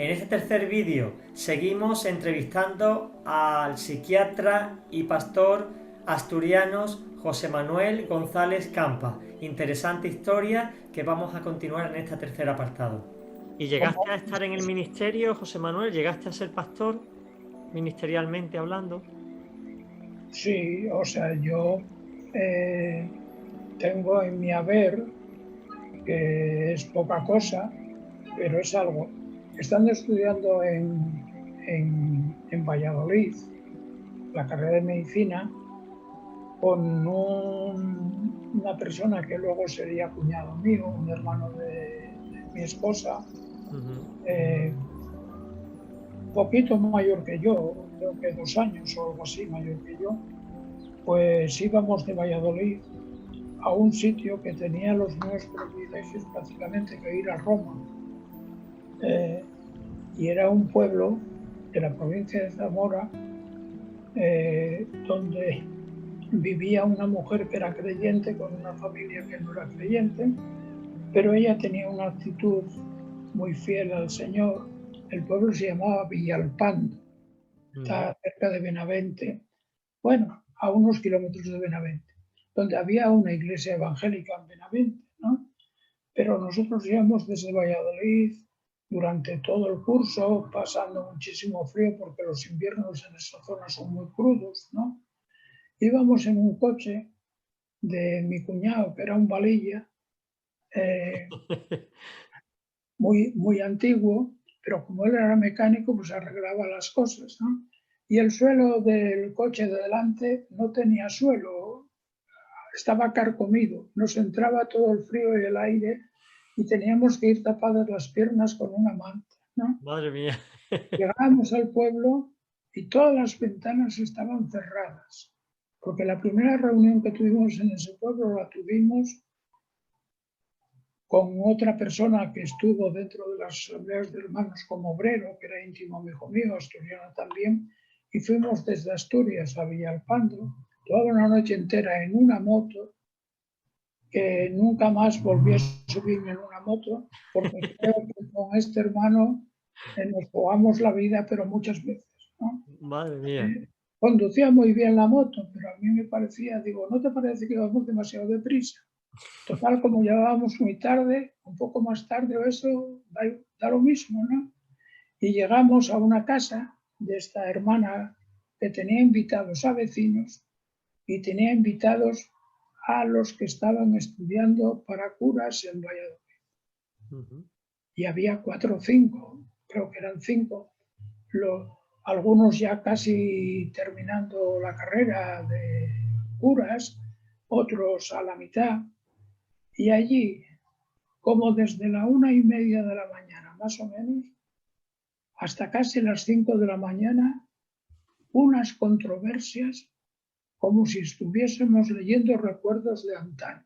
En este tercer vídeo seguimos entrevistando al psiquiatra y pastor asturiano José Manuel González Campa. Interesante historia que vamos a continuar en este tercer apartado. ¿Y llegaste a estar en el ministerio, José Manuel? ¿Llegaste a ser pastor ministerialmente hablando? Sí, o sea, yo tengo en mi haber, que es poca cosa, pero es algo. Estando estudiando en Valladolid la carrera de medicina, con una persona que luego sería cuñado mío, un hermano de mi esposa, eh, poquito mayor que yo, creo que 2 años o algo así mayor que yo, pues íbamos de Valladolid a un sitio que tenía los mismos privilegios prácticamente que ir a Roma. Y era un pueblo de la provincia de Zamora, donde vivía una mujer que era creyente con una familia que no era creyente, pero ella tenía una actitud muy fiel al Señor. El pueblo se llamaba Villalpando, está cerca de Benavente, bueno, a unos kilómetros de Benavente, donde había una iglesia evangélica en Benavente, ¿no? Pero nosotros íbamos desde Valladolid durante todo el curso, pasando muchísimo frío porque los inviernos en esa zona son muy crudos, ¿no? Íbamos en un coche de mi cuñado, que era un Valilla, eh, muy antiguo, pero como él era mecánico, pues arreglaba las cosas, ¿no? Y el suelo del coche de delante no tenía suelo, estaba carcomido, nos entraba todo el frío y el aire y teníamos que ir tapadas las piernas con una manta, ¿no? Madre mía. Llegábamos al pueblo y todas las ventanas estaban cerradas, porque la primera reunión que tuvimos en ese pueblo la tuvimos con otra persona que estuvo dentro de las asambleas de hermanos como obrero, que era íntimo amigo mío, asturiano también, y fuimos desde Asturias a Villalpando toda una noche entera en una moto, que nunca más volví a subirme en una moto, porque creo que con este hermano nos jugamos la vida, pero muchas veces, ¿no? Madre mía. Conducía muy bien la moto, pero a mí me parecía, digo, ¿no te parece que íbamos demasiado deprisa? Total, como llevábamos muy tarde, un poco más tarde o eso, da lo mismo, ¿no? Y llegamos a una casa de esta hermana que tenía invitados a vecinos y tenía invitados a los que estaban estudiando para curas en Valladolid. Y había 4 o 5, creo que eran 5, algunos ya casi terminando la carrera de curas, otros a la mitad. Y allí, como desde la 1:30 de la mañana, más o menos, hasta casi las 5 de la mañana, unas controversias como si estuviésemos leyendo recuerdos de antaño,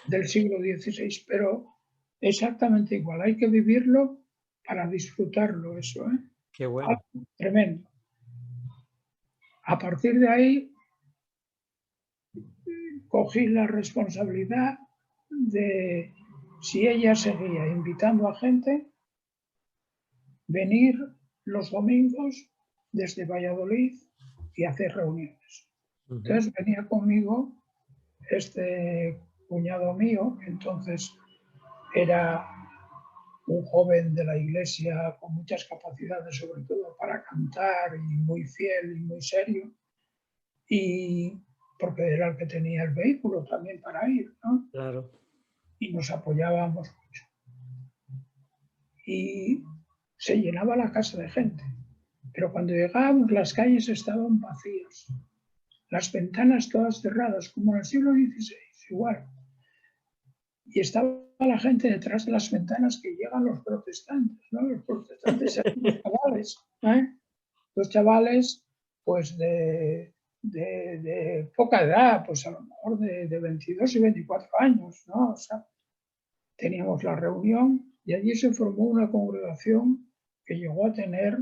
del siglo XVI, pero exactamente igual. Hay que vivirlo para disfrutarlo, eso, ¿eh? Qué bueno. Algo tremendo. A partir de ahí, cogí la responsabilidad de, si ella seguía invitando a gente, venir los domingos desde Valladolid y hacer reuniones. Entonces venía conmigo este cuñado mío, que entonces era un joven de la iglesia con muchas capacidades, sobre todo para cantar, y muy fiel y muy serio, y porque era el que tenía el vehículo también para ir, ¿no? Claro. Y nos apoyábamos mucho. Y se llenaba la casa de gente, pero cuando llegábamos las calles estaban vacías, las ventanas todas cerradas, como en el siglo XVI, igual. Y estaba la gente detrás de las ventanas, que llegan los protestantes, ¿no? Los protestantes eran los chavales, ¿eh? Los chavales, pues de poca edad, pues a lo mejor de 22 y 24 años, ¿no? O sea, teníamos la reunión y allí se formó una congregación que llegó a tener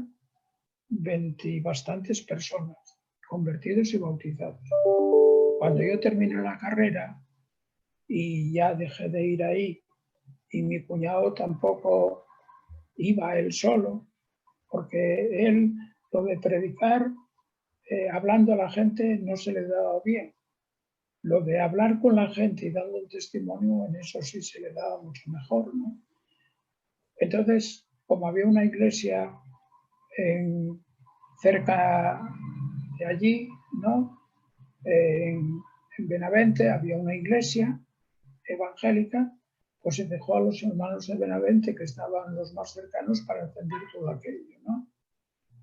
20 y bastantes personas, convertidos y bautizados. Cuando yo terminé la carrera y ya dejé de ir ahí, y mi cuñado tampoco iba él solo, porque él lo de predicar hablando a la gente no se le daba bien. Lo de hablar con la gente y dando un testimonio, en eso sí se le daba mucho mejor, ¿no? Entonces, como había una iglesia cerca de allí, ¿no? En Benavente había una iglesia evangélica, pues se dejó a los hermanos de Benavente, que estaban los más cercanos, para atender todo aquello, ¿no?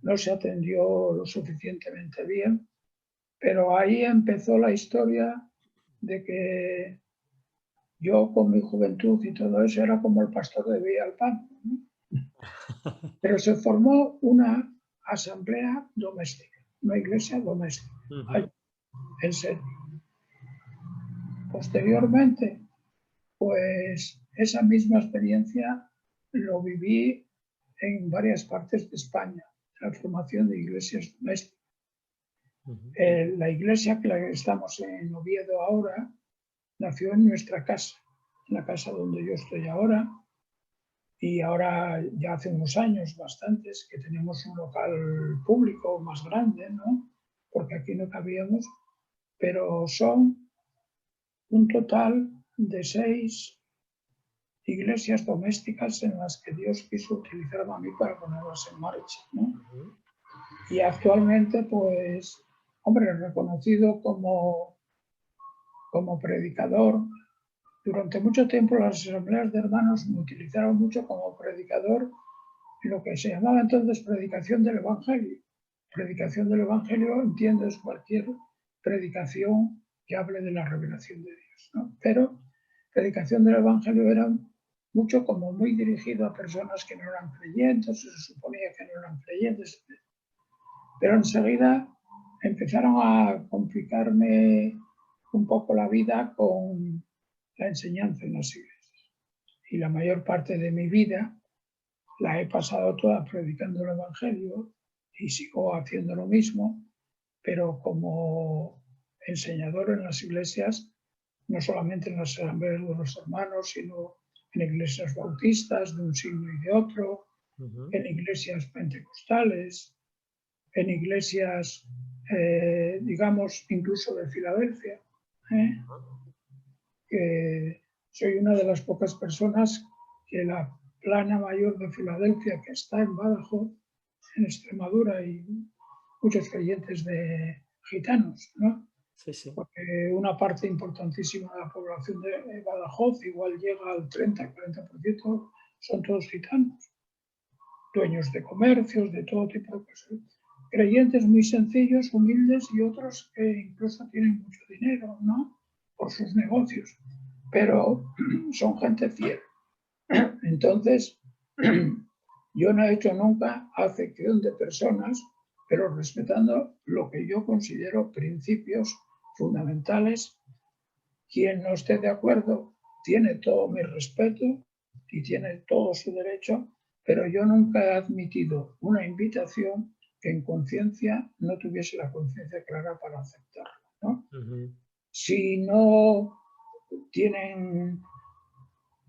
No se atendió lo suficientemente bien, pero ahí empezó la historia de que yo con mi juventud y todo eso era como el pastor de Villalpando, ¿no? Pero se formó una asamblea doméstica, una iglesia doméstica, en serio. Posteriormente, pues esa misma experiencia lo viví en varias partes de España, la formación de iglesias domésticas. La iglesia que estamos en Oviedo ahora nació en nuestra casa, en la casa donde yo estoy ahora, y ahora ya hace unos años, bastantes, que tenemos un local público más grande, ¿no? Porque aquí no cabíamos, pero son un total de 6 iglesias domésticas en las que Dios quiso utilizar a mí para ponerlas en marcha, ¿no? Y actualmente, pues, hombre, reconocido como predicador. Durante mucho tiempo las asambleas de hermanos me utilizaron mucho como predicador en lo que se llamaba entonces predicación del Evangelio. Predicación del Evangelio, entiendo, es cualquier predicación que hable de la revelación de Dios, ¿no? Pero predicación del Evangelio era mucho como muy dirigido a personas que no eran creyentes, se suponía que no eran creyentes, pero enseguida empezaron a complicarme un poco la vida con la enseñanza en las iglesias. Y la mayor parte de mi vida la he pasado toda predicando el Evangelio y sigo haciendo lo mismo, pero como enseñador en las iglesias, no solamente en las asambleas de los hermanos, sino en iglesias bautistas de un signo y de otro, en iglesias pentecostales, en iglesias, digamos, incluso de Filadelfia, que soy una de las pocas personas que la plana mayor de Filadelfia, que está en Badajoz, en Extremadura, y muchos creyentes de gitanos, ¿no? Sí, sí. Porque una parte importantísima de la población de Badajoz, igual llega al 30-40%, son todos gitanos, dueños de comercios, de todo tipo de cosas. Creyentes muy sencillos, humildes, y otros que incluso tienen mucho dinero, ¿no? Por sus negocios, pero son gente fiel. Entonces, yo no he hecho nunca acepción de personas, pero respetando lo que yo considero principios fundamentales. Quien no esté de acuerdo tiene todo mi respeto y tiene todo su derecho, pero yo nunca he admitido una invitación que en conciencia no tuviese la conciencia clara para aceptarla, ¿no? Si no tienen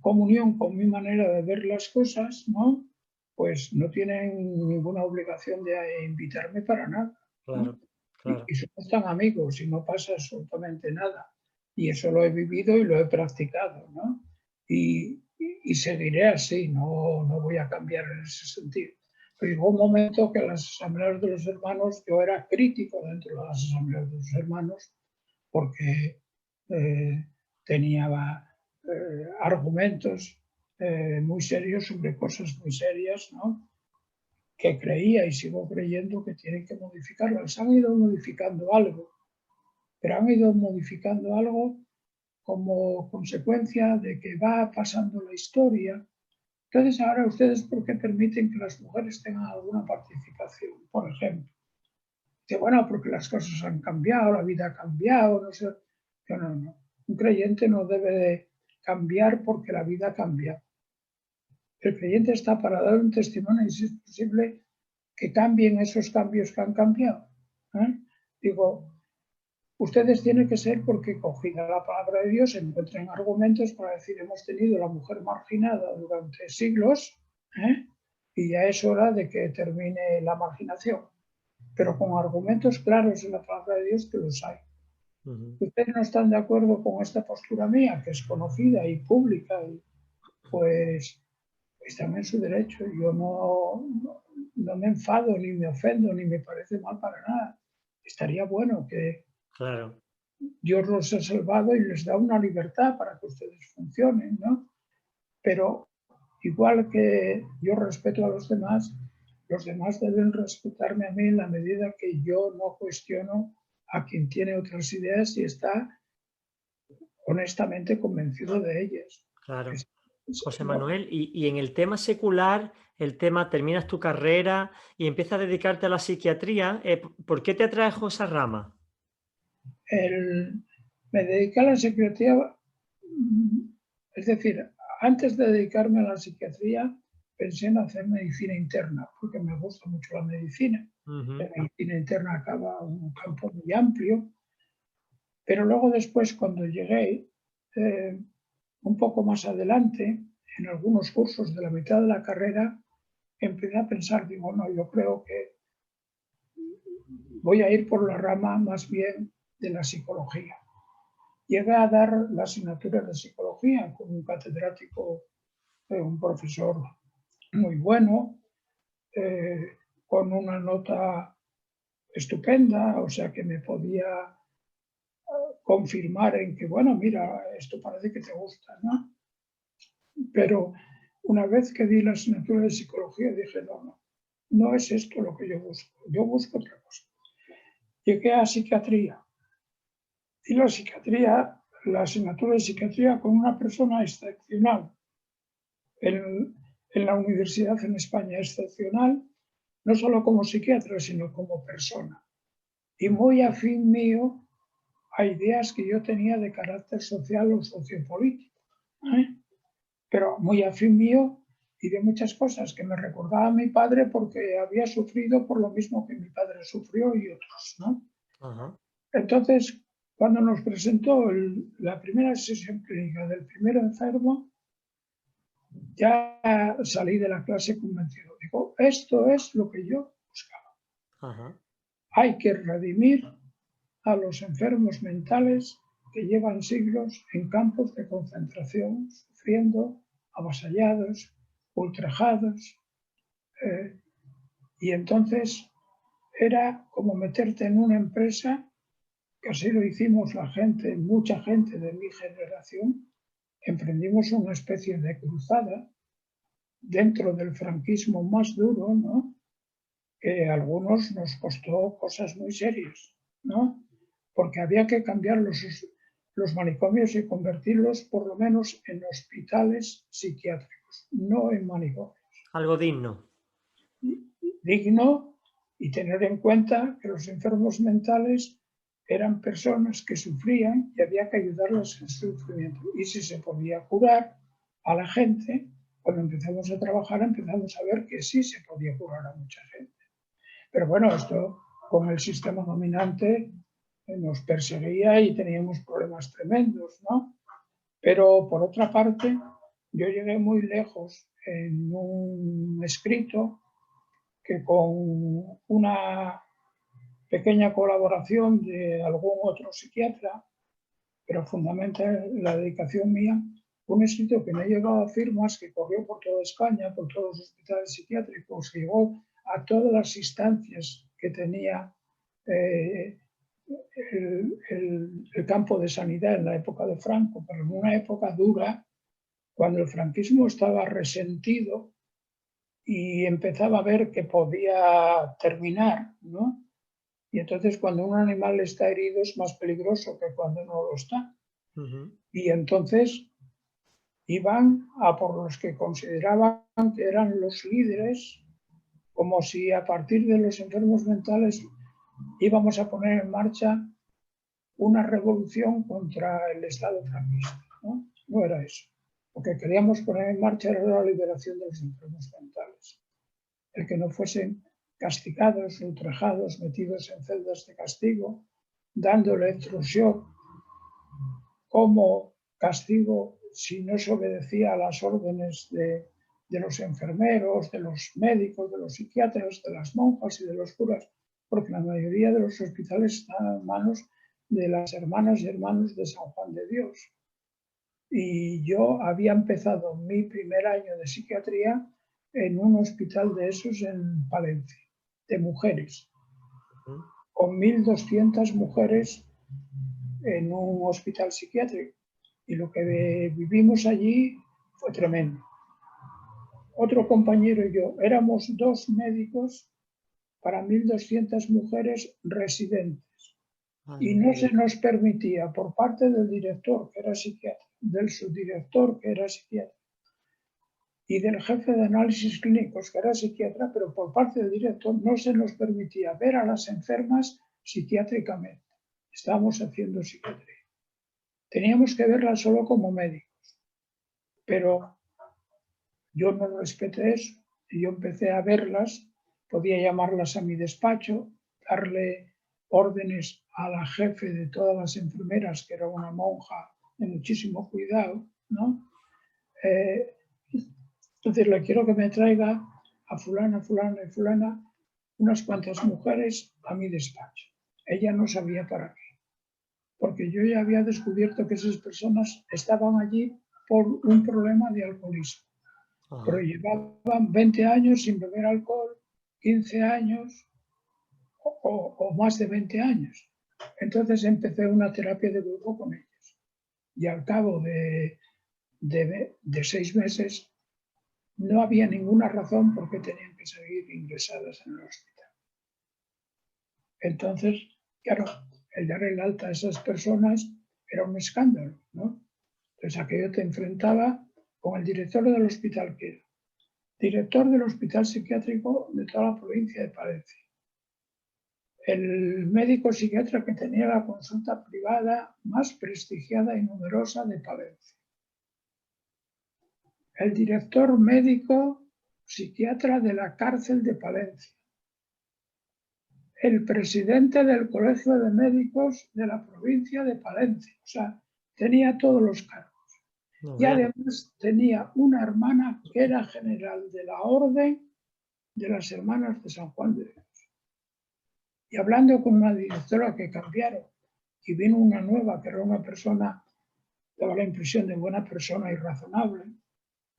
comunión con mi manera de ver las cosas, ¿no? Pues no tienen ninguna obligación de invitarme para nada, ¿no? Claro, claro. Y somos tan amigos y no pasa absolutamente nada. Y eso lo he vivido y lo he practicado, ¿no? Y seguiré así, no voy a cambiar en ese sentido. Pero llegó un momento que en las asambleas de los hermanos, yo era crítico dentro de las asambleas de los hermanos, porque tenía argumentos muy serios sobre cosas muy serias, ¿no? Que creía y sigo creyendo que tienen que modificarlas. Han ido modificando algo, pero han ido modificando algo como consecuencia de que va pasando la historia. Entonces ahora ustedes, ¿por qué permiten que las mujeres tengan alguna participación? Por ejemplo, dice, bueno, porque las cosas han cambiado, la vida ha cambiado, no sé. No. Un creyente no debe de cambiar porque la vida ha cambiado. El creyente está para dar un testimonio y si es posible que cambien esos cambios que han cambiado. Digo, ustedes tienen que ser porque cogida la palabra de Dios encuentren argumentos para decir hemos tenido la mujer marginada durante siglos, y ya es hora de que termine la marginación, pero con argumentos claros en la palabra de Dios que los hay. Si ustedes no están de acuerdo con esta postura mía, que es conocida y pública, pues están en su derecho. Yo no me enfado, ni me ofendo, ni me parece mal para nada. Estaría bueno que Claro, Dios los ha salvado y les da una libertad para que ustedes funcionen, ¿no? Pero igual que yo respeto a los demás deben respetarme a mí en la medida que yo no cuestiono a quien tiene otras ideas y está honestamente convencido de ellas. claro. José No, Manuel, y en el tema secular, el tema terminas tu carrera y empiezas a dedicarte a la psiquiatría, ¿por qué te atrajo esa rama? me dediqué a la psiquiatría, es decir, antes de dedicarme a la psiquiatría, pensé en hacer medicina interna, porque me gusta mucho la medicina. La medicina interna acaba un campo muy amplio, pero luego después, cuando llegué un poco más adelante, en algunos cursos de la mitad de la carrera, empecé a pensar, digo, no, yo creo que voy a ir por la rama más bien de la psicología. Llegué a dar la asignatura de psicología con un catedrático, un profesor muy bueno, con una nota estupenda, o sea que me podía confirmar en que, bueno, mira, esto parece que te gusta, ¿no? Pero una vez que di la asignatura de psicología dije, no es esto lo que yo busco otra cosa. Llegué a psiquiatría y la psiquiatría, la asignatura de psiquiatría con una persona excepcional en la universidad en España, excepcional, no solo como psiquiatra, sino como persona. Y muy afín mío a ideas que yo tenía de carácter social o sociopolítico, pero muy afín mío y de muchas cosas que me recordaba a mi padre porque había sufrido por lo mismo que mi padre sufrió y otros, ¿no? Ajá. Entonces, cuando nos presentó la primera sesión clínica del primer enfermo, ya salí de la clase convencido. Digo, esto es lo que yo buscaba. Ajá. Hay que redimir a los enfermos mentales que llevan siglos en campos de concentración, sufriendo, avasallados, ultrajados. Y entonces era como meterte en una empresa, que así lo hicimos la gente, mucha gente de mi generación, emprendimos una especie de cruzada dentro del franquismo más duro, ¿no? Que a algunos nos costó cosas muy serias, ¿no? Porque había que cambiar los manicomios y convertirlos por lo menos en hospitales psiquiátricos, no en manicomios. Algo digno. Digno y tener en cuenta que los enfermos mentales eran personas que sufrían y había que ayudarles en su sufrimiento. Y si se podía curar a la gente, cuando empezamos a trabajar empezamos a ver que sí se podía curar a mucha gente. Pero bueno, esto con el sistema dominante nos perseguía y teníamos problemas tremendos, ¿no? Pero por otra parte, yo llegué muy lejos en un escrito que con una pequeña colaboración de algún otro psiquiatra, pero fundamentalmente la dedicación mía, un escrito que me llegó a firmas, que corrió por toda España, por todos los hospitales psiquiátricos, que llegó a todas las instancias que tenía el campo de sanidad en la época de Franco, pero en una época dura, cuando el franquismo estaba resentido y empezaba a ver que podía terminar, ¿no? Y entonces cuando un animal está herido es más peligroso que cuando no lo está. Y entonces iban a por los que consideraban que eran los líderes, como si a partir de los enfermos mentales íbamos a poner en marcha una revolución contra el Estado franquista. No era eso. Lo que queríamos poner en marcha era la liberación de los enfermos mentales. El que no fuesen castigados, ultrajados, metidos en celdas de castigo, dando electroshock como castigo si no se obedecía a las órdenes de los enfermeros, de los médicos, de los psiquiatras, de las monjas y de los curas, porque la mayoría de los hospitales están en manos de las hermanas y hermanos de San Juan de Dios. Y yo había empezado mi primer año de psiquiatría en un hospital de esos en Palencia, de mujeres, con 1.200 mujeres en un hospital psiquiátrico. Y lo que vivimos allí fue tremendo. Otro compañero y yo éramos 2 médicos para 1.200 mujeres residentes. Y no se nos permitía por parte del director, que era psiquiatra, del subdirector, que era psiquiatra, y del jefe de análisis clínicos, que era psiquiatra, pero por parte del director no se nos permitía ver a las enfermas psiquiátricamente. Estábamos haciendo psiquiatría. Teníamos que verlas solo como médicos. Pero yo no respeté eso y yo empecé a verlas, podía llamarlas a mi despacho, darle órdenes a la jefe de todas las enfermeras, que era una monja de muchísimo cuidado, ¿no? Entonces le quiero que me traiga a fulana, fulana y fulana, unas cuantas mujeres a mi despacho. Ella no sabía para qué, porque yo ya había descubierto que esas personas estaban allí por un problema de alcoholismo. Pero llevaban 20 años sin beber alcohol, 15 años o más de 20 años. Entonces empecé una terapia de grupo con ellos. Y al cabo de 6 meses no había ninguna razón por qué tenían que seguir ingresadas en el hospital. Entonces, claro, el dar el alta a esas personas era un escándalo, ¿no? Entonces aquello te enfrentaba con el director del hospital, que era director del hospital psiquiátrico de toda la provincia de Palencia, el médico psiquiatra que tenía la consulta privada más prestigiada y numerosa de Palencia, el director médico psiquiatra de la cárcel de Palencia, el presidente del Colegio de Médicos de la provincia de Palencia. O sea, tenía todos los cargos. Y además tenía una hermana que era general de la Orden de las Hermanas de San Juan de Dios. Y hablando con una directora que cambiaron, y vino una nueva, que era una persona, daba la impresión de buena persona y razonable,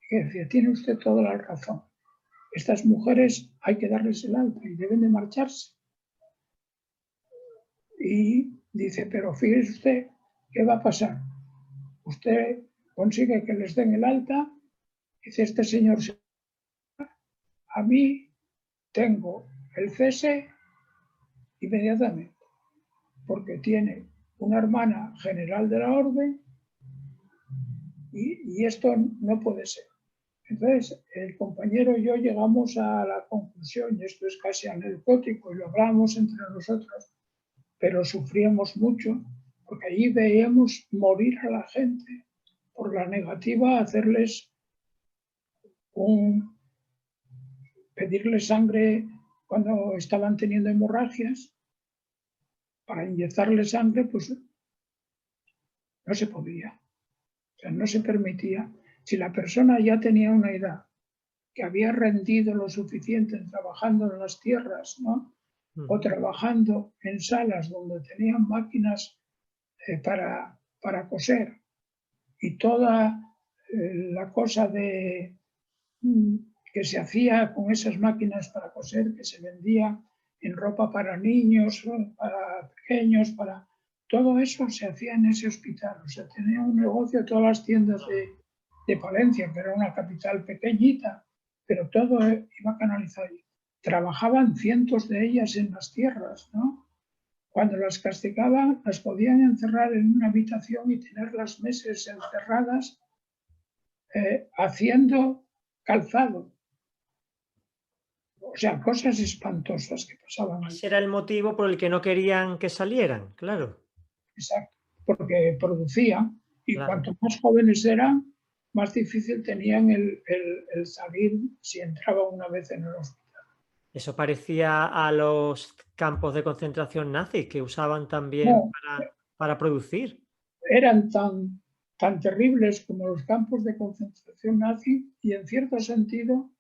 que decía, tiene usted toda la razón. Estas mujeres hay que darles el alta y deben de marcharse. Y dice, pero fíjese usted, ¿qué va a pasar? Usted consigue que les den el alta, dice este señor, a mí tengo el cese inmediatamente, porque tiene una hermana general de la orden y esto no puede ser. Entonces, el compañero y yo llegamos a la conclusión, y esto es casi anecdótico, y lo hablamos entre nosotros, pero sufríamos mucho, porque allí veíamos morir a la gente por la negativa a hacerles pedirles sangre cuando estaban teniendo hemorragias. Para inyectarle sangre, pues no se podía. O sea, no se permitía. Si la persona ya tenía una edad, que había rendido lo suficiente trabajando en las tierras, ¿no? O trabajando en salas donde tenían máquinas para coser, y toda la cosa que se hacía con esas máquinas para coser, que se vendía en ropa para niños, para pequeños, todo eso se hacía en ese hospital. O sea, tenía un negocio, todas las tiendas de Palencia, que era una capital pequeñita, pero todo iba canalizado. Trabajaban cientos de ellas en las tierras, ¿no? Cuando las castigaban, las podían encerrar en una habitación y tener las mesas encerradas haciendo calzado. O sea, cosas espantosas que pasaban ahí. Ese era el motivo por el que no querían que salieran, claro. Exacto, porque producían, y Claro. cuanto más jóvenes eran, más difícil tenían el salir si entraban una vez en el hospital. Eso parecía a los campos de concentración nazis que usaban también No, para producir. eran tan tan terribles como los campos de concentración nazi, y en cierto sentido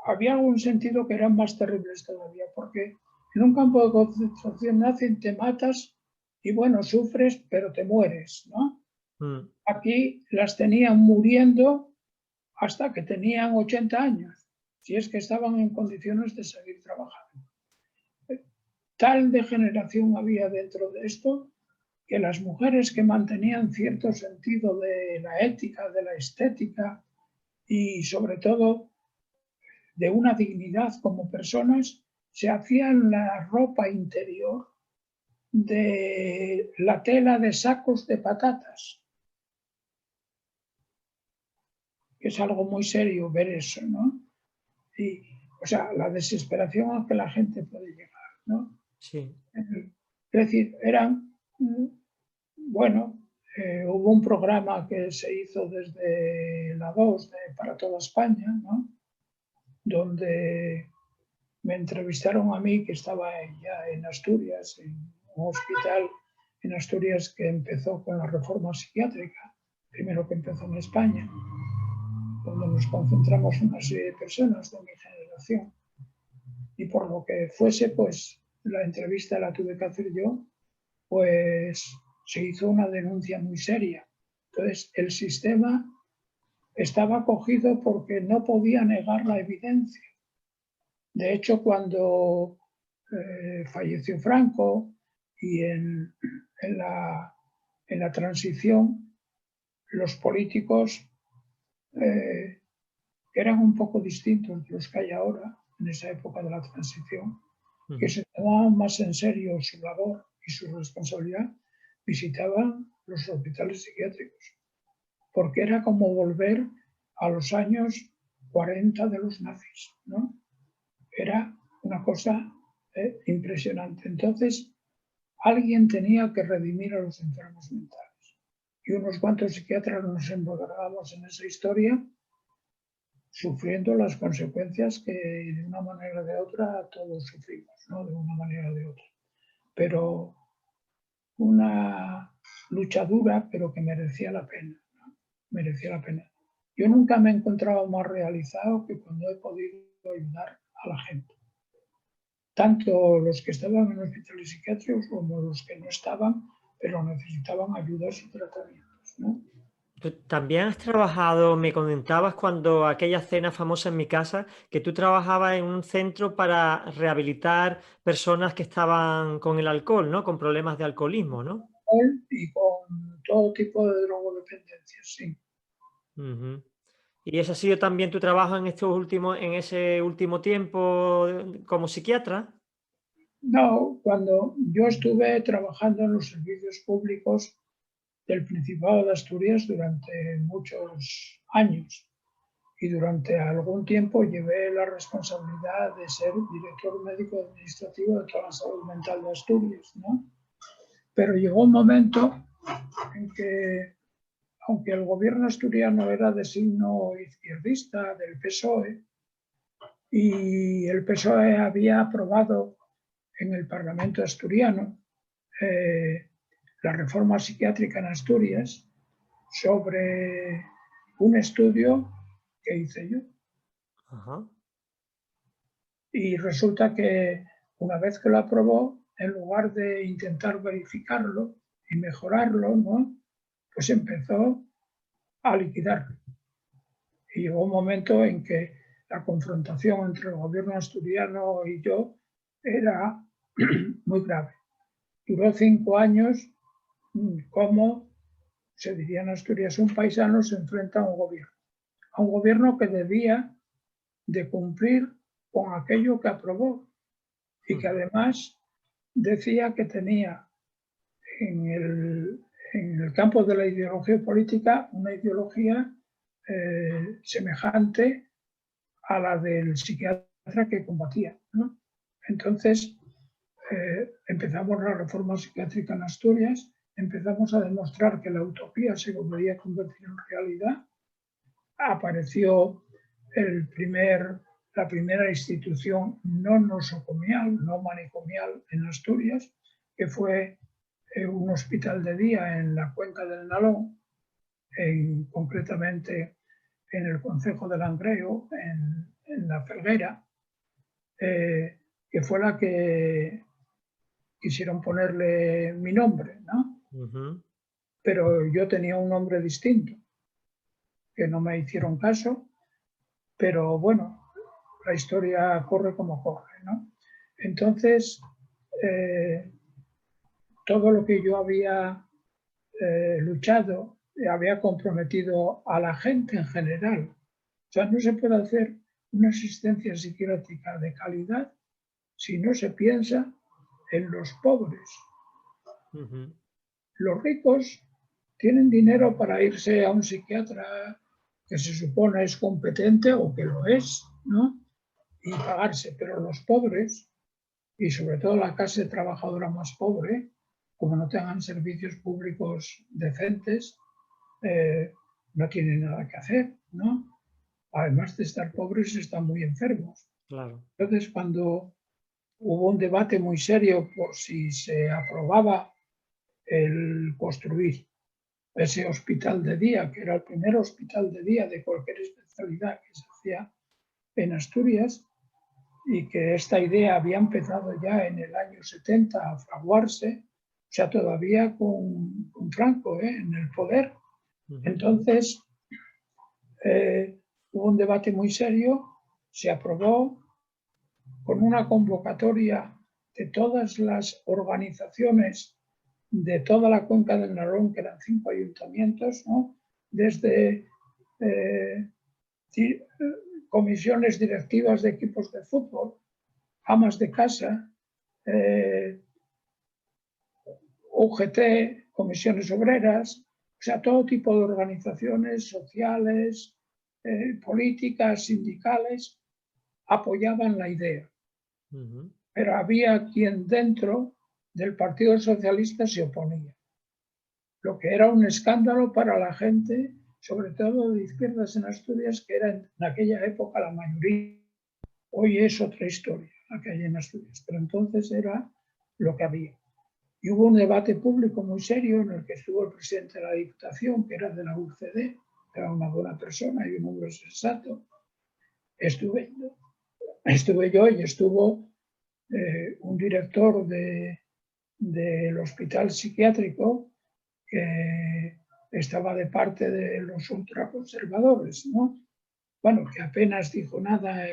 había algún sentido que eran más terribles todavía, porque en un campo de concentración nazi te matas y bueno, sufres, pero te mueres, ¿no? Mm. Aquí las tenían muriendo hasta que tenían 80 años, si es que estaban en condiciones de seguir trabajando. Tal degeneración había dentro de esto que las mujeres que mantenían cierto sentido de la ética, de la estética y sobre todo de una dignidad como personas, se hacían la ropa interior de la tela de sacos de patatas, que es algo muy serio ver eso, ¿no? Y, o sea, la desesperación a que la gente puede llegar, ¿no? Sí. Es decir, eran, bueno, hubo un programa que se hizo desde la 2 para toda España, ¿no? Donde me entrevistaron a mí, que estaba ya en Asturias, en un hospital en Asturias que empezó con la reforma psiquiátrica, primero que empezó en España, donde nos concentramos una serie de personas de mi generación. Y por lo que fuese, pues la entrevista la tuve que hacer yo, pues se hizo una denuncia muy seria. Entonces, el sistema estaba cogido porque no podía negar la evidencia. De hecho, cuando falleció Franco y en la transición, los políticos eran un poco distintos de los que hay ahora, en esa época de la transición, que se tomaban más en serio su labor y su responsabilidad, visitaban los hospitales psiquiátricos, porque era como volver a los años 40 de los nazis, ¿no? Era una cosa impresionante. Entonces, alguien tenía que redimir a los enfermos mentales. Y unos cuantos psiquiatras nos involucrábamos en esa historia, sufriendo las consecuencias que de una manera o de otra todos sufrimos, ¿no? De una manera o de otra. Pero una lucha dura, pero que merecía la pena, ¿no? Merecía la pena. Yo nunca me he encontrado más realizado que cuando he podido ayudar a la gente. Tanto los que estaban en hospitales psiquiátricos como los que no estaban, pero necesitaban ayudas y tratamientos, ¿no? Tú también has trabajado, me comentabas cuando aquella cena famosa en mi casa, que tú trabajabas en un centro para rehabilitar personas que estaban con el alcohol, ¿no? Con problemas de alcoholismo, ¿no? Y con todo tipo de drogodependencias, sí. Ujú. ¿Y ese ha sido también tu trabajo en ese último tiempo como psiquiatra? No, cuando yo estuve trabajando en los servicios públicos del Principado de Asturias durante muchos años y durante algún tiempo llevé la responsabilidad de ser director médico administrativo de toda la salud mental de Asturias, ¿no? Pero llegó un momento en que, aunque el gobierno asturiano era de signo izquierdista del PSOE, y el PSOE había aprobado en el Parlamento asturiano la reforma psiquiátrica en Asturias sobre un estudio que hice yo. Ajá. Y resulta que una vez que lo aprobó, en lugar de intentar verificarlo y mejorarlo, ¿no? Pues empezó a liquidarlo. Y llegó un momento en que la confrontación entre el gobierno asturiano y yo era muy grave. Duró 5 años, como se diría en Asturias, un paisano se enfrenta a un gobierno que debía de cumplir con aquello que aprobó y que además decía que tenía en el campo de la ideología política una ideología semejante a la del psiquiatra que combatía, ¿no? Entonces, empezamos la reforma psiquiátrica en Asturias, empezamos a demostrar que la utopía se podría convertir en realidad. Apareció la primera institución no nosocomial, no manicomial en Asturias, que fue un hospital de día en la cuenca del Nalón, concretamente en el concejo de Langreo, en La Felguera, que fue la que quisieron ponerle mi nombre, ¿no? Pero yo tenía un nombre distinto, que no me hicieron caso, pero bueno, la historia corre como corre, ¿no? Entonces, todo lo que yo había luchado, había comprometido a la gente en general. O sea, no se puede hacer una asistencia psiquiátrica de calidad si no se piensa en los pobres. Los ricos tienen dinero para irse a un psiquiatra que se supone es competente o que lo es, ¿no? Y pagarse, pero los pobres, y sobre todo la clase trabajadora más pobre, como no tengan servicios públicos decentes, no tienen nada que hacer, ¿no? Además de estar pobres, están muy enfermos. Claro. Entonces, cuando hubo un debate muy serio por si se aprobaba el construir ese hospital de día, que era el primer hospital de día de cualquier especialidad que se hacía en Asturias, y que esta idea había empezado ya en el año 70 a fraguarse, o sea, todavía con Franco en el poder. Entonces, hubo un debate muy serio, se aprobó con una convocatoria de todas las organizaciones de toda la cuenca del Narón, que eran 5 ayuntamientos, ¿no? Desde comisiones directivas de equipos de fútbol, amas de casa, UGT, comisiones obreras, o sea, todo tipo de organizaciones sociales, políticas, sindicales, apoyaban la idea. Pero había quien dentro del Partido Socialista se oponía, lo que era un escándalo para la gente, sobre todo de izquierdas en Asturias, que era en aquella época la mayoría. Hoy es otra historia la que hay en Asturias, pero entonces era lo que había. Y hubo un debate público muy serio en el que estuvo el presidente de la Diputación, que era de la UCD, que era una buena persona y un hombre sensato. Estuve yo y estuvo un director del hospital psiquiátrico que estaba de parte de los ultraconservadores, ¿no? Bueno, que apenas dijo nada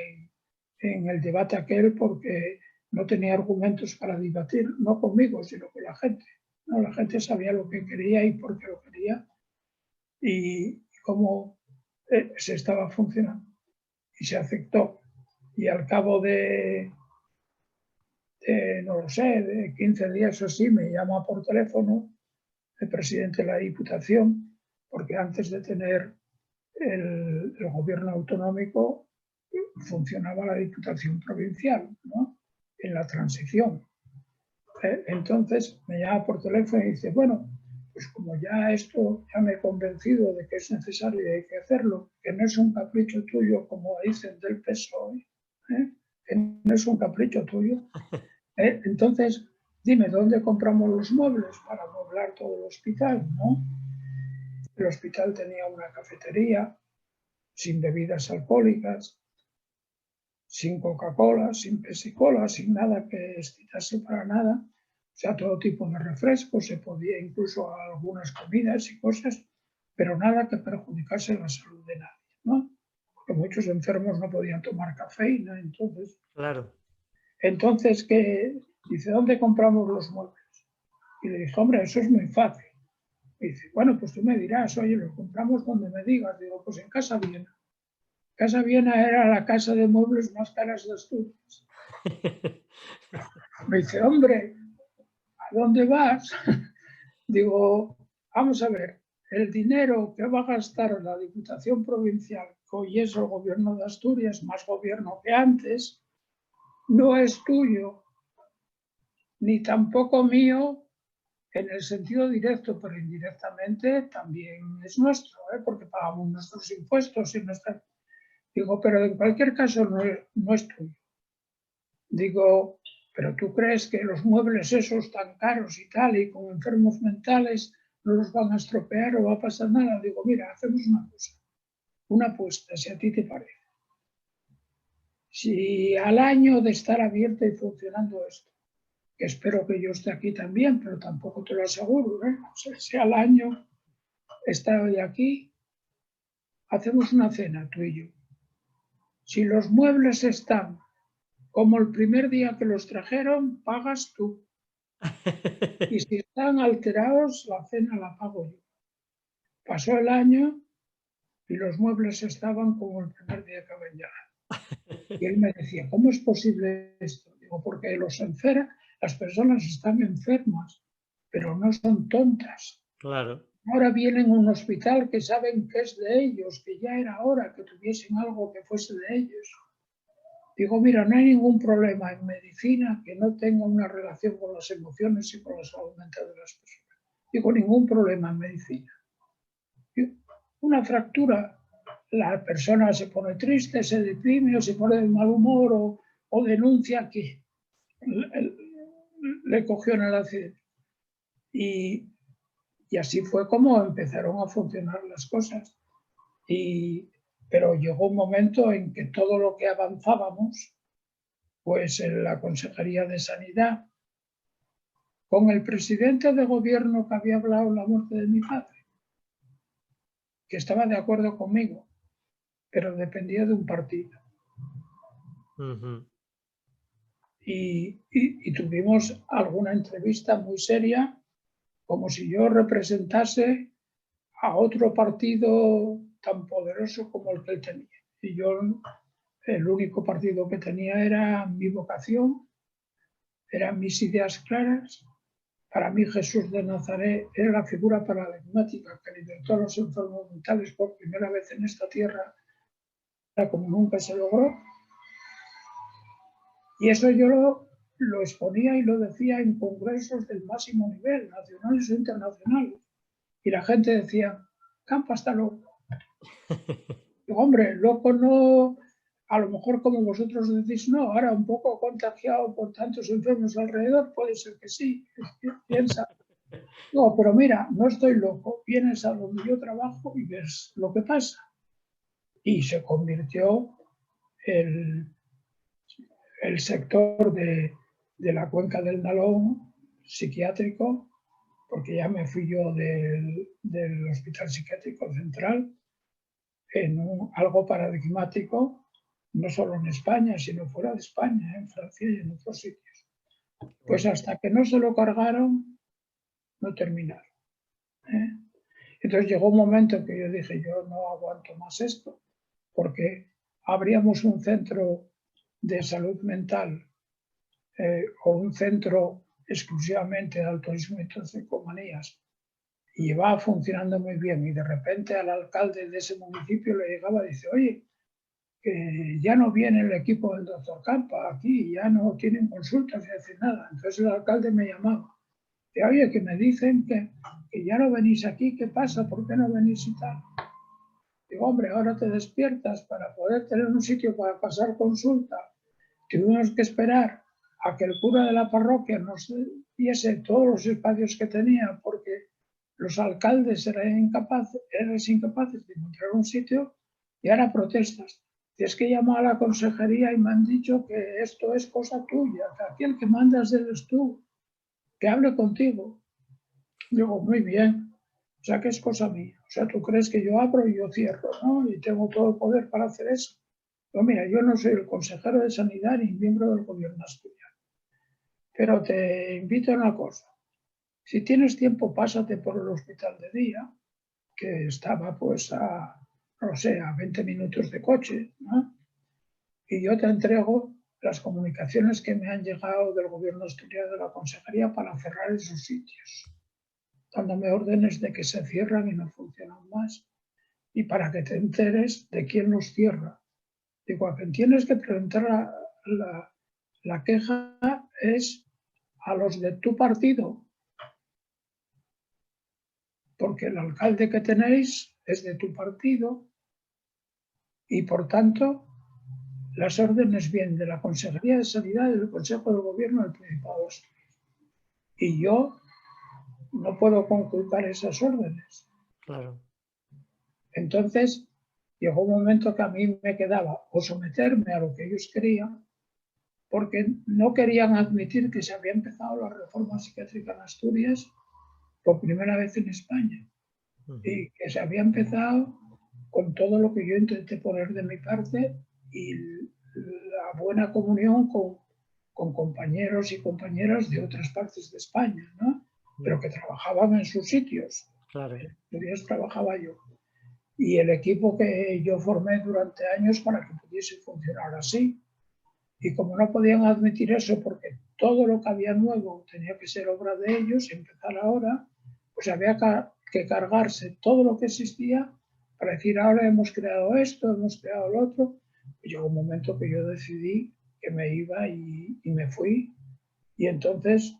en el debate aquel porque no tenía argumentos para debatir, no conmigo, sino con la gente. ¿No? La gente sabía lo que quería y por qué lo quería y cómo se estaba funcionando. Y se aceptó. Y al cabo no lo sé, de 15 días o así, me llama por teléfono el presidente de la Diputación, porque antes de tener el gobierno autonómico funcionaba la Diputación Provincial, ¿no? En la transición. Entonces me llama por teléfono y dice, bueno, pues como ya esto ya me he convencido de que es necesario y hay que hacerlo, que no es un capricho tuyo, como dicen del PSOE, que no es un capricho tuyo, entonces dime, ¿dónde compramos los muebles para amueblar todo el hospital? ¿No? El hospital tenía una cafetería sin bebidas alcohólicas, sin Coca-Cola, sin Pepsi-Cola, sin nada que excitase para nada. O sea, todo tipo de refrescos, se podía incluso algunas comidas y cosas, pero nada que perjudicase la salud de nadie, ¿no? Porque muchos enfermos no podían tomar cafeína, entonces... Claro. Entonces, ¿qué? Dice, ¿dónde compramos los muebles? Y le dije, hombre, eso es muy fácil. Y dice, bueno, pues tú me dirás, oye, los compramos donde me digas. Digo, pues en Casa Viena. Casa Viena era la casa de muebles más caras de Asturias. Me dice, hombre, ¿a dónde vas? Digo, vamos a ver, el dinero que va a gastar la Diputación Provincial, que hoy es el gobierno de Asturias, más gobierno que antes, no es tuyo, ni tampoco mío en el sentido directo, pero indirectamente también es nuestro, porque pagamos nuestros impuestos y nuestra... Digo, pero en cualquier caso no es tuyo. Digo, pero tú crees que los muebles esos tan caros y tal, y con enfermos mentales, no los van a estropear o va a pasar nada. Digo, mira, hacemos una cosa, una apuesta, si a ti te parece. Si al año de estar abierta y funcionando esto, que espero que yo esté aquí también, pero tampoco te lo aseguro, ¿eh? O sea, si al año estoy aquí, hacemos una cena tú y yo. Si los muebles están como el primer día que los trajeron, pagas tú. Y si están alterados, la cena la pago yo. Pasó el año y los muebles estaban como el primer día que habían llegado. Y él me decía, ¿cómo es posible esto? Digo, porque las personas están enfermas, pero no son tontas. Claro. Ahora vienen a un hospital que saben que es de ellos, que ya era hora que tuviesen algo que fuese de ellos. Digo, mira, no hay ningún problema en medicina que no tenga una relación con las emociones y con la salud mental de las personas. Digo, ningún problema en medicina. Una fractura, la persona se pone triste, se deprime o se pone de mal humor o denuncia que le cogió en el accidente. Y así fue como empezaron a funcionar las cosas. Pero llegó un momento en que todo lo que avanzábamos, pues en la Consejería de Sanidad, con el presidente de gobierno que había hablado en la muerte de mi padre, que estaba de acuerdo conmigo, pero dependía de un partido. Y tuvimos alguna entrevista muy seria, como si yo representase a otro partido tan poderoso como el que él tenía. Y yo, el único partido que tenía era mi vocación, eran mis ideas claras. Para mí Jesús de Nazaret era la figura paradigmática que libertó a los enfermos mentales por primera vez en esta tierra, como nunca se logró. Y eso yo lo exponía y lo decía en congresos del máximo nivel, nacionales o internacionales. Y la gente decía, Campa está loco. Digo, hombre, loco no, a lo mejor como vosotros decís, no, ahora un poco contagiado por tantos enfermos alrededor, puede ser que sí, piensa. No, pero mira, no estoy loco, vienes a donde yo trabajo y ves lo que pasa. Y se convirtió el sector de la cuenca del Nalón psiquiátrico, porque ya me fui yo del Hospital Psiquiátrico Central, en algo paradigmático, no solo en España, sino fuera de España, en Francia y en otros sitios. Pues hasta que no se lo cargaron, no terminaron. Entonces llegó un momento en que yo dije, yo no aguanto más esto, porque abríamos un centro de salud mental o un centro exclusivamente de alcoholismo y toxicomanías, y llevaba funcionando muy bien, y de repente al alcalde de ese municipio le llegaba y dice, oye, que ya no viene el equipo del doctor Campa aquí, ya no tienen consultas ni hacen nada. Entonces el alcalde me llamaba, y oye, que me dicen que ya no venís aquí, ¿qué pasa? ¿Por qué no venís y tal? Digo, hombre, ahora te despiertas para poder tener un sitio para pasar consulta. Tuvimos que esperar a que el cura de la parroquia nos diese todos los espacios que tenía, porque los alcaldes eran incapaces de encontrar un sitio, y ahora protestas. Y es que llamo a la consejería y me han dicho que esto es cosa tuya, que aquí el que mandas eres tú, que hable contigo. Digo, muy bien, o sea que es cosa mía. O sea, tú crees que yo abro y yo cierro, ¿no? Y tengo todo el poder para hacer eso. Pero mira, yo no soy el consejero de Sanidad ni miembro del gobierno asturiano. Pero te invito a una cosa. Si tienes tiempo, pásate por el hospital de día, que estaba pues a 20 minutos de coche, ¿no? Y yo te entrego las comunicaciones que me han llegado del gobierno asturiano, de la consejería, para cerrar esos sitios, dándome órdenes de que se cierran y no funcionan más, y para que te enteres de quién los cierra. Digo, a quien tienes que presentar la queja es a los de tu partido, porque el alcalde que tenéis es de tu partido y, por tanto, las órdenes vienen de la Consejería de Sanidad y del Consejo de Gobierno del Principado de Asturias. Y yo no puedo conculcar esas órdenes. Claro. Entonces, llegó un momento que a mí me quedaba o someterme a lo que ellos querían, porque no querían admitir que se había empezado la reforma psiquiátrica en Asturias por primera vez en España. Y que se había empezado con todo lo que yo intenté poner de mi parte y la buena comunión con compañeros y compañeras de otras partes de España, ¿no? Pero que trabajaban en sus sitios. Claro. En Asturias trabajaba yo. Y el equipo que yo formé durante años para que pudiese funcionar así. Y como no podían admitir eso porque todo lo que había nuevo tenía que ser obra de ellos y empezar ahora, pues había que cargarse todo lo que existía para decir, ahora hemos creado esto, hemos creado lo otro. Y llegó un momento que yo decidí que me iba y me fui. Y entonces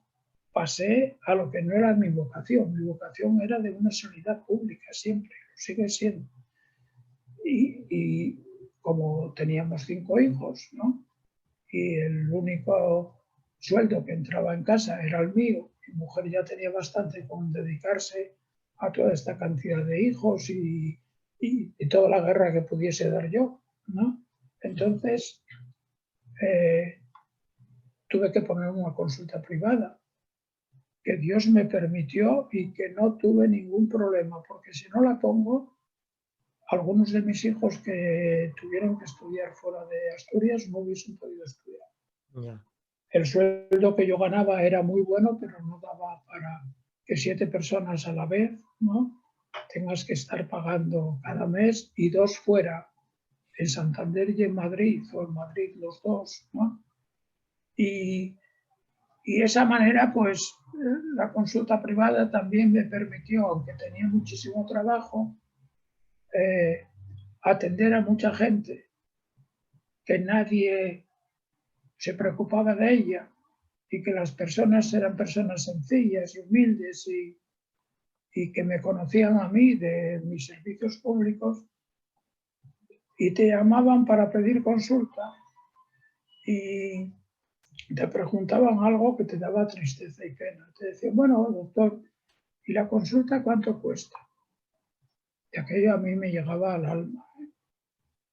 pasé a lo que no era mi vocación. Mi vocación era de una sanidad pública, siempre, lo sigue siendo. Y como teníamos 5 hijos, ¿no? Y el único sueldo que entraba en casa era el mío. Mi mujer ya tenía bastante con dedicarse a toda esta cantidad de hijos y toda la guerra que pudiese dar yo, ¿no? Entonces, tuve que poner una consulta privada, que Dios me permitió y que no tuve ningún problema, porque si no la pongo, algunos de mis hijos que tuvieron que estudiar fuera de Asturias no hubiesen podido estudiar. Ya. El sueldo que yo ganaba era muy bueno, pero no daba para que 7 personas a la vez, ¿no? Tengas que estar pagando cada mes y 2 fuera, en Santander y en Madrid, o en Madrid los 2, ¿no? Y esa manera, pues, la consulta privada también me permitió, aunque tenía muchísimo trabajo, atender a mucha gente que nadie se preocupaba de ella y que las personas eran personas sencillas y humildes y que me conocían a mí de mis servicios públicos y te llamaban para pedir consulta y te preguntaban algo que te daba tristeza y pena. Te decían, bueno, doctor, ¿y la consulta cuánto cuesta? Y aquello a mí me llegaba al alma.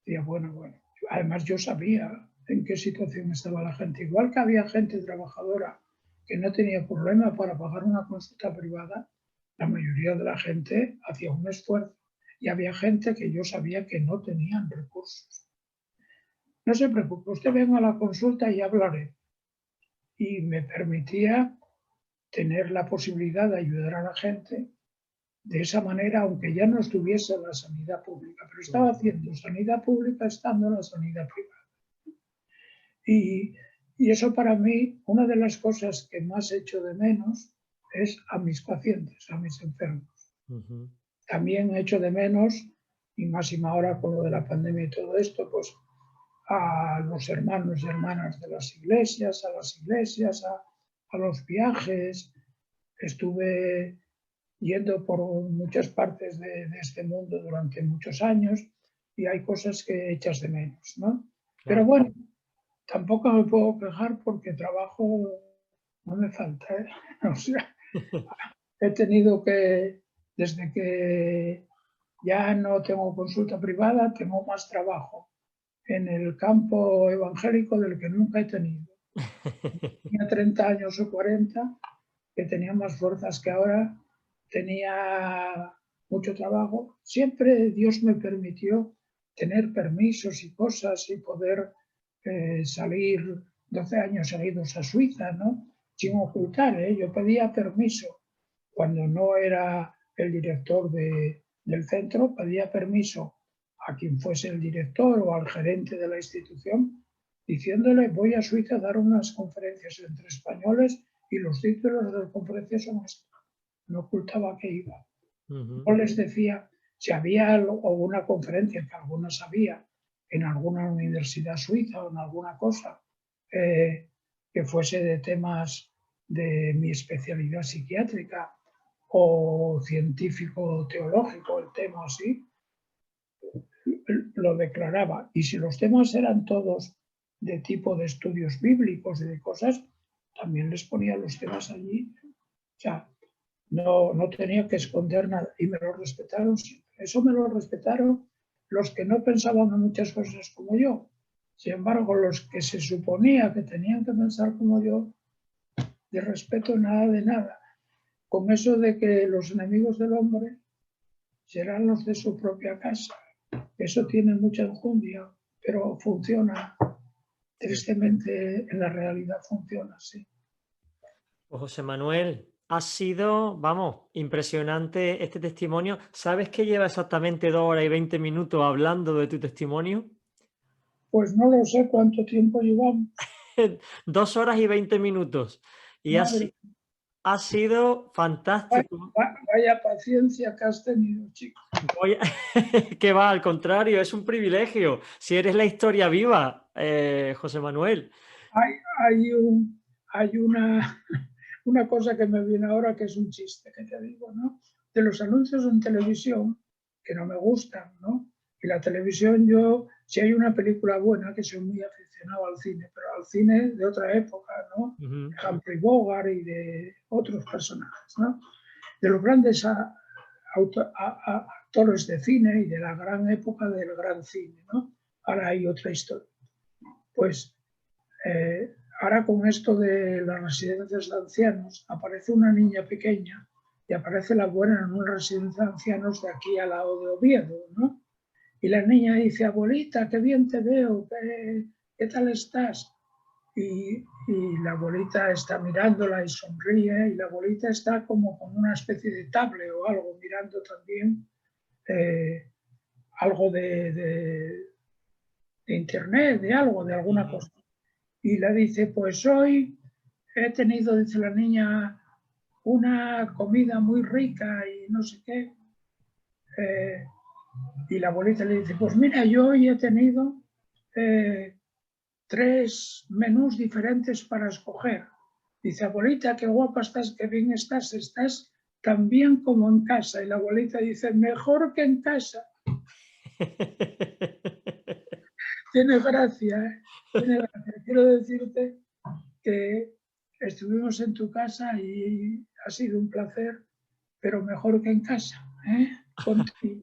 Decía, bueno. Además yo sabía en qué situación estaba la gente. Igual que había gente trabajadora que no tenía problema para pagar una consulta privada, la mayoría de la gente hacía un esfuerzo. Y había gente que yo sabía que no tenían recursos. No se preocupe, usted venga a la consulta y hablaré. Y me permitía tener la posibilidad de ayudar a la gente de esa manera, aunque ya no estuviese en la sanidad pública, pero estaba haciendo sanidad pública estando en la sanidad privada. Y eso para mí, una de las cosas que más echo de menos es a mis pacientes, a mis enfermos. También echo de menos, y más ahora con lo de la pandemia y todo esto, pues a los hermanos y hermanas de las iglesias, a los viajes. Estuve yendo por muchas partes de este mundo durante muchos años y hay cosas que echas de menos, ¿no? Claro. Pero bueno, tampoco me puedo quejar porque trabajo no me falta, ¿eh? O sea, he tenido que, desde que ya no tengo consulta privada, tengo más trabajo en el campo evangélico del que nunca he tenido. Tenía 30 años o 40, que tenía más fuerzas que ahora, tenía mucho trabajo. Siempre Dios me permitió tener permisos y cosas y poder salir 12 años seguidos a Suiza, ¿no? Sin ocultar, ¿eh? Yo pedía permiso cuando no era el director del centro, pedía permiso a quien fuese el director o al gerente de la institución, diciéndole voy a Suiza a dar unas conferencias entre españoles y los títulos de las conferencias son estos. No ocultaba que iba. No les decía si había alguna conferencia, que algunas había, en alguna universidad suiza o en alguna cosa, que fuese de temas de mi especialidad psiquiátrica o científico teológico, el tema así, lo declaraba. Y si los temas eran todos de tipo de estudios bíblicos y de cosas, también les ponía los temas allí. O sea, no tenía que esconder nada y me lo respetaron siempre. Eso me lo respetaron los que no pensaban en muchas cosas como yo. Sin embargo, los que se suponía que tenían que pensar como yo, de respeto nada de nada. Con eso de que los enemigos del hombre serán los de su propia casa. Eso tiene mucha enjundia, pero funciona. Tristemente, en la realidad funciona así. Pues José Manuel, ha sido, vamos, impresionante este testimonio. ¿Sabes que lleva exactamente 2 horas y 20 minutos hablando de tu testimonio? Pues no lo sé cuánto tiempo llevamos. 2 horas y 20 minutos. Y Madre, ha sido fantástico. vaya paciencia que has tenido, chico. Voy a- Que va, al contrario, es un privilegio. Si eres la historia viva, José Manuel. Hay, hay una cosa que me viene ahora que es un chiste que te digo, ¿no? De los anuncios en televisión, que no me gustan, ¿no? Y la televisión, yo, si hay una película buena, que soy muy aficionado al cine, pero al cine de otra época, ¿no? Ujú. Humphrey Bogart y de otros personajes, ¿no? De los grandes actores de cine y de la gran época del gran cine, ¿no? Ahora hay otra historia. Pues ahora con esto de las residencias de ancianos, aparece una niña pequeña y aparece la buena en una residencia de ancianos de aquí al lado de Oviedo, ¿no? Y la niña dice, abuelita, qué bien te veo, qué tal estás? Y la abuelita está mirándola y sonríe, y la abuelita está como con una especie de tablet o algo, mirando también algo de internet, de algo, de alguna cosa. Y le dice, pues hoy he tenido, dice la niña, una comida muy rica y no sé qué. Y la abuelita le dice, pues mira, yo hoy he tenido 3 menús diferentes para escoger. Dice, abuelita, qué guapa estás, qué bien estás tan bien como en casa. Y la abuelita dice, mejor que en casa. Tiene gracia, ¿eh? Tiene gracia. Quiero decirte que estuvimos en tu casa y ha sido un placer, pero mejor que en casa, ¿eh? Contigo.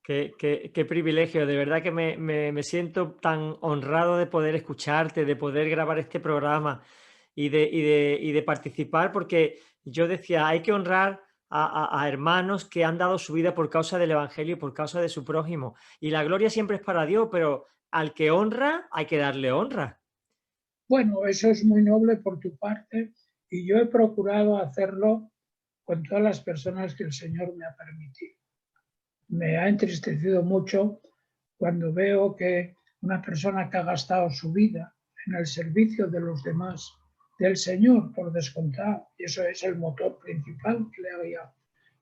Qué privilegio, de verdad que me siento tan honrado de poder escucharte, de poder grabar este programa y de participar, porque yo decía, hay que honrar a hermanos que han dado su vida por causa del Evangelio y por causa de su prójimo. Y la gloria siempre es para Dios, pero al que honra hay que darle honra. Bueno, eso es muy noble por tu parte y yo he procurado hacerlo con todas las personas que el Señor me ha permitido. Me ha entristecido mucho cuando veo que una persona que ha gastado su vida en el servicio de los demás, del Señor, por descontado, y eso es el motor principal que le ha guiado,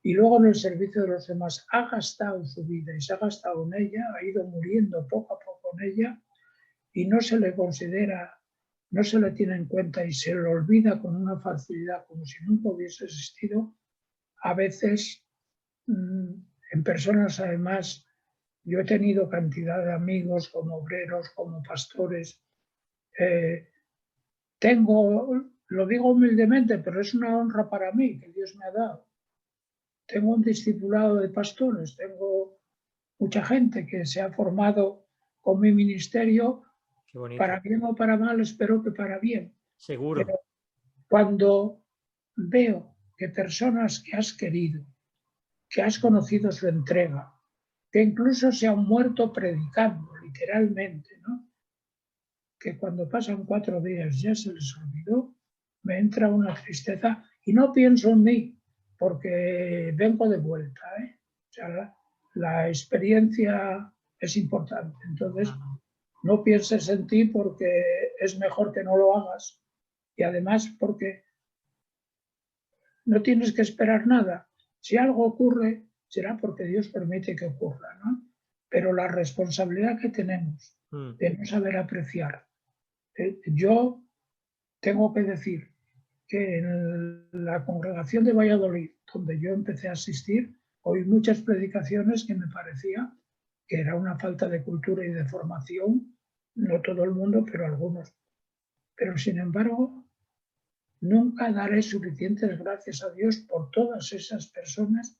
y luego en el servicio de los demás ha gastado su vida y se ha gastado en ella, ha ido muriendo poco a poco en ella, y no se le considera, no se le tiene en cuenta y se le olvida con una facilidad como si nunca hubiese existido, a veces en personas además, yo he tenido cantidad de amigos como obreros, como pastores. Lo digo humildemente, pero es una honra para mí que Dios me ha dado. Tengo un discipulado de pastores, tengo mucha gente que se ha formado con mi ministerio, Qué bonito, para bien o para mal, espero que para bien. seguro. Pero cuando veo que personas que has querido, que has conocido su entrega, que incluso se han muerto predicando, literalmente, ¿no? Que cuando pasan 4 días ya se les olvidó, me entra una tristeza y no pienso en mí, porque vengo de vuelta, ¿eh? O sea, la experiencia es importante. Entonces, no pienses en ti porque es mejor que no lo hagas. Y además porque no tienes que esperar nada. Si algo ocurre, será porque Dios permite que ocurra, ¿no? Pero la responsabilidad que tenemos de no saber apreciar. Yo tengo que decir que en la congregación de Valladolid, donde yo empecé a asistir, oí muchas predicaciones que me parecía que era una falta de cultura y de formación, no todo el mundo, pero algunos. Pero sin embargo, nunca daré suficientes gracias a Dios por todas esas personas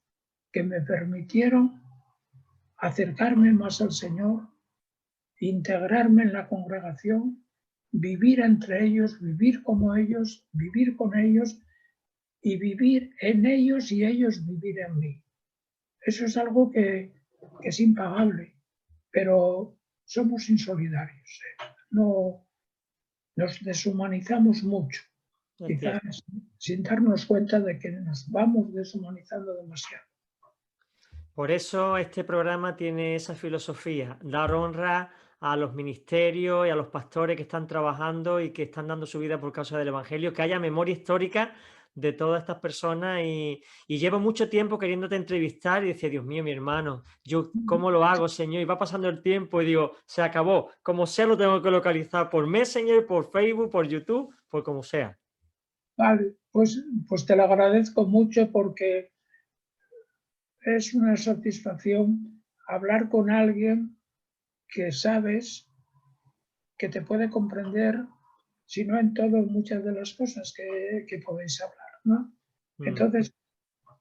que me permitieron acercarme más al Señor, integrarme en la congregación, vivir entre ellos, vivir como ellos, vivir con ellos y vivir en ellos y ellos vivir en mí. Eso es algo que es impagable, pero somos insolidarios. No, nos deshumanizamos mucho, quizás sin darnos cuenta de que nos vamos deshumanizando demasiado. Por eso este programa tiene esa filosofía, dar honra a los ministerios y a los pastores que están trabajando y que están dando su vida por causa del Evangelio, que haya memoria histórica de todas estas personas y llevo mucho tiempo queriéndote entrevistar y decía, Dios mío, mi hermano, yo ¿cómo lo hago, Señor? Y va pasando el tiempo y digo, se acabó, como sea lo tengo que localizar por Messenger, por Facebook, por YouTube, por como sea. Vale, pues te lo agradezco mucho porque es una satisfacción hablar con alguien que sabes que te puede comprender, si no en todo, muchas de las cosas que podéis hablar, ¿no? Entonces,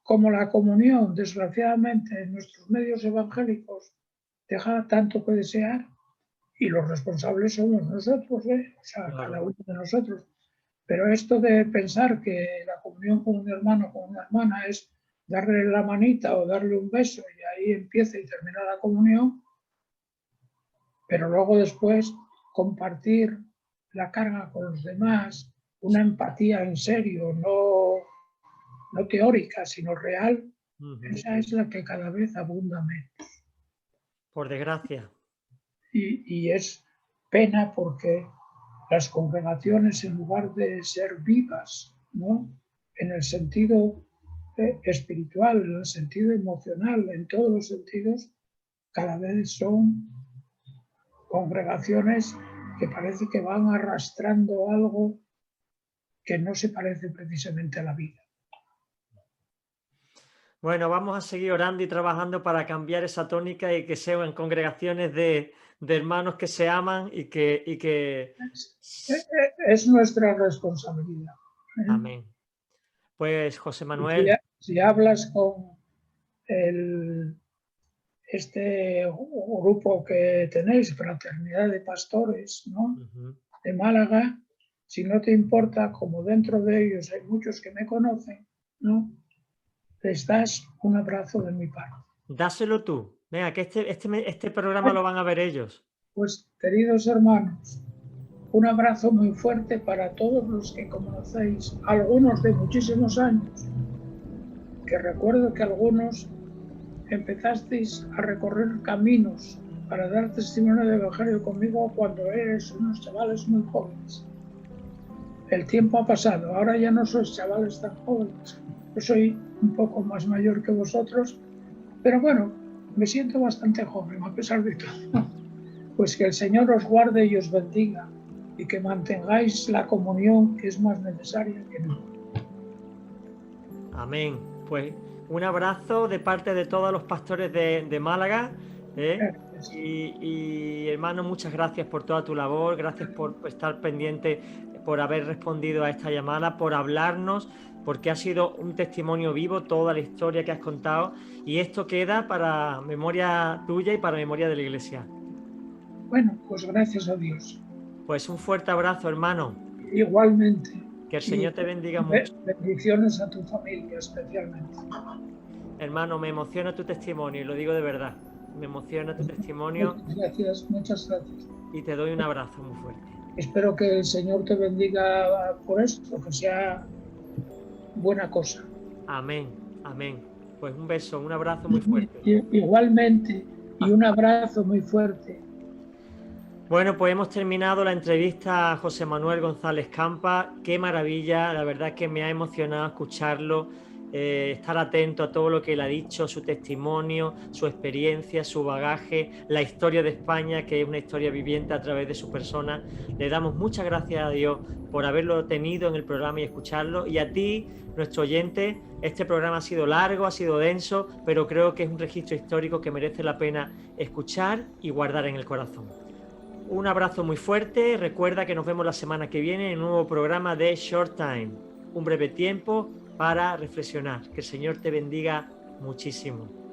como la comunión, desgraciadamente, en nuestros medios evangélicos deja tanto que desear, y los responsables somos nosotros, o sea, Claro. cada uno de nosotros. Pero esto de pensar que la comunión con un hermano, con una hermana, es darle la manita o darle un beso y ahí empieza y termina la comunión, pero luego después compartir la carga con los demás, una empatía en serio, no teórica, sino real, esa es la que cada vez abunda menos. Por desgracia. Y es pena porque las congregaciones, en lugar de ser vivas, ¿no?, en el sentido espiritual, en el sentido emocional, en todos los sentidos, cada vez son congregaciones que parece que van arrastrando algo que no se parece precisamente a la vida. Bueno, vamos a seguir orando y trabajando para cambiar esa tónica y que sean congregaciones de hermanos que se aman y que... Es nuestra responsabilidad. Amén. Pues José Manuel. Si hablas con este grupo que tenéis, Fraternidad de Pastores, ¿no?, de Málaga, si no te importa, como dentro de ellos hay muchos que me conocen, ¿no?, les das un abrazo de mi parte. Dáselo tú. Venga, que este programa lo van a ver ellos. Pues, queridos hermanos, un abrazo muy fuerte para todos los que conocéis, algunos de muchísimos años, que recuerdo que algunos empezasteis a recorrer caminos para dar testimonio del Evangelio conmigo cuando eres unos chavales muy jóvenes. El tiempo ha pasado, ahora ya no sois chavales tan jóvenes. Yo soy un poco más mayor que vosotros, pero bueno, me siento bastante joven a pesar de todo. Pues que el Señor os guarde y os bendiga y que mantengáis la comunión, que es más necesaria que nunca. Amén. Pues un abrazo de parte de todos los pastores de Málaga. Y hermano, muchas gracias por toda tu labor, gracias por estar pendiente, por haber respondido a esta llamada, por hablarnos, porque ha sido un testimonio vivo toda la historia que has contado y esto queda para memoria tuya y para memoria de la Iglesia. Bueno, pues gracias a Dios. Pues un fuerte abrazo, hermano. Igualmente. Que el Señor te bendiga mucho. Bendiciones a tu familia especialmente. Hermano, me emociona tu testimonio y lo digo de verdad. Me emociona tu testimonio. Muchas gracias. Y te doy un abrazo muy fuerte. Espero que el Señor te bendiga por esto, que sea buena cosa. Amén, amén. Pues un beso, un abrazo muy fuerte. Igualmente, y un abrazo muy fuerte. Bueno, pues hemos terminado la entrevista a José Manuel González Campa. Qué maravilla, la verdad es que me ha emocionado escucharlo, estar atento a todo lo que él ha dicho, su testimonio, su experiencia, su bagaje, la historia de España, que es una historia viviente a través de su persona. Le damos muchas gracias a Dios por haberlo tenido en el programa y escucharlo. Y a ti, nuestro oyente, este programa ha sido largo, ha sido denso, pero creo que es un registro histórico que merece la pena escuchar y guardar en el corazón. un abrazo muy fuerte. Recuerda que nos vemos la semana que viene en un nuevo programa de Short Time. Un breve tiempo para reflexionar. Que el Señor te bendiga muchísimo.